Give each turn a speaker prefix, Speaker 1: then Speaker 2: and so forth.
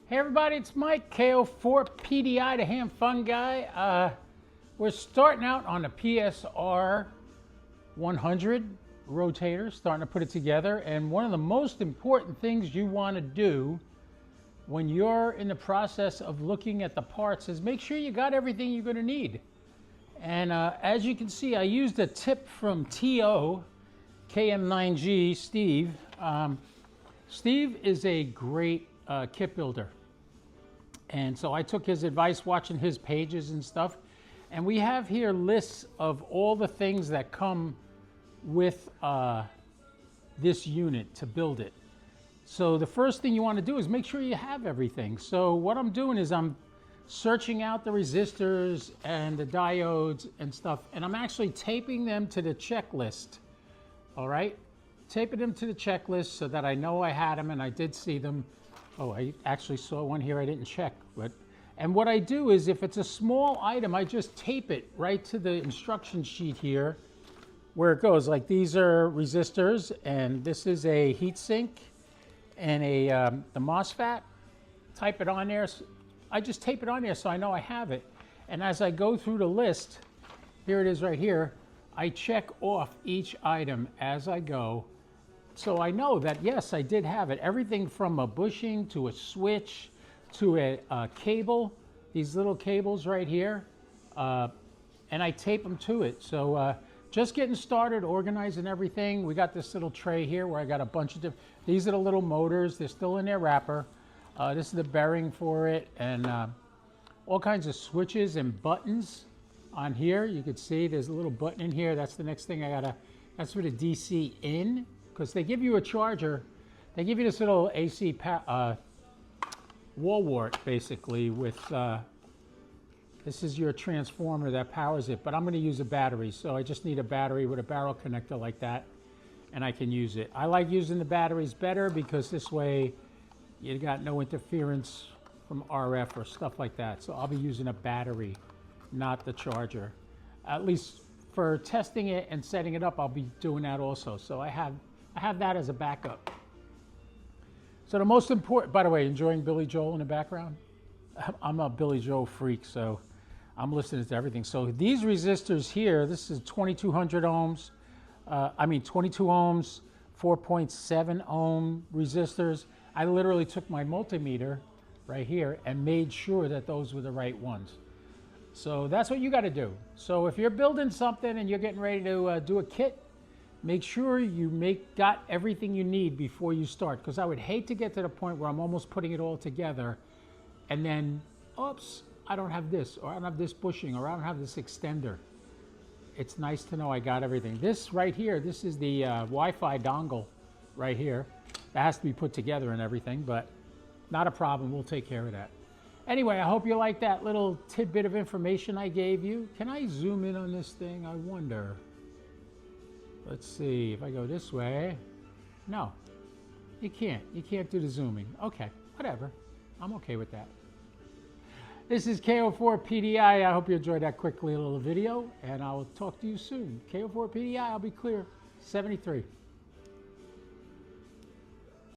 Speaker 1: Hey everybody, it's Mike, KO4PDI, the Ham Fun Guy. We're starting out on the PSR 100 rotator, starting to put it together. And one of the most important things you want to do when you're in the process of looking at the parts is make sure you got everything you're going to need. And as you can see, I used a tip from TO, KM9G, Steve. Steve is a great kit builder. And so I took his advice watching his pages and stuff. And we have here lists of all the things that come with this unit to build it. So the first thing you want to do is make sure you have everything. So what I'm doing is I'm searching out the resistors and the diodes and stuff, and I'm actually taping them to the checklist. All right? Taping them to the checklist so that I know I had them and I did see them. Oh, I actually saw one here I didn't check. And what I do is if it's a small item, I just tape it right to the instruction sheet here where it goes. Like these are resistors, and this is a heat sink and the MOSFET. Type it on there. I just tape it on there so I know I have it. And as I go through the list, here it is right here, I check off each item as I go. So I know that, yes, I did have it. Everything from a bushing to a switch to a cable, these little cables right here, and I tape them to it. So just getting started, organizing everything. We got this little tray here where I got a bunch of different, these are the little motors. They're still in their wrapper. This is the bearing for it, and all kinds of switches and buttons on here. You can see there's a little button in here. That's the next thing I gotta, that's for the DC in. Because they give you a charger, they give you this little AC wall wart basically with, this is your transformer that powers it, but I'm going to use a battery, so I just need a battery with a barrel connector like that, and I can use it. I like using the batteries better because this way you got no interference from RF or stuff like that, so I'll be using a battery, not the charger. At least for testing it and setting it up, I'll be doing that also, so I have that as a backup. So the most important, by the way, enjoying Billy Joel in the background? I'm a Billy Joel freak, so I'm listening to everything. So these resistors here, this is 2200 ohms, 22 ohms, 4.7 ohm resistors. I literally took my multimeter right here and made sure that those were the right ones. So that's what you got to do. So if you're building something and you're getting ready to do a kit, make sure you got everything you need before you start, because I would hate to get to the point where I'm almost putting it all together and then, oops, I don't have this, or I don't have this bushing, or I don't have this extender. It's nice to know I got everything. This right here, this is the Wi-Fi dongle right here. That has to be put together and everything, but not a problem. We'll take care of that. Anyway, I hope you like that little tidbit of information I gave you. Can I zoom in on this thing? I wonder. Let's see, if I go this way, no, you can't. You can't do the zooming. Okay, whatever. I'm okay with that. This is KO4PDI. I hope you enjoyed that quick little video, and I'll talk to you soon. KO4PDI, I'll be clear, 73.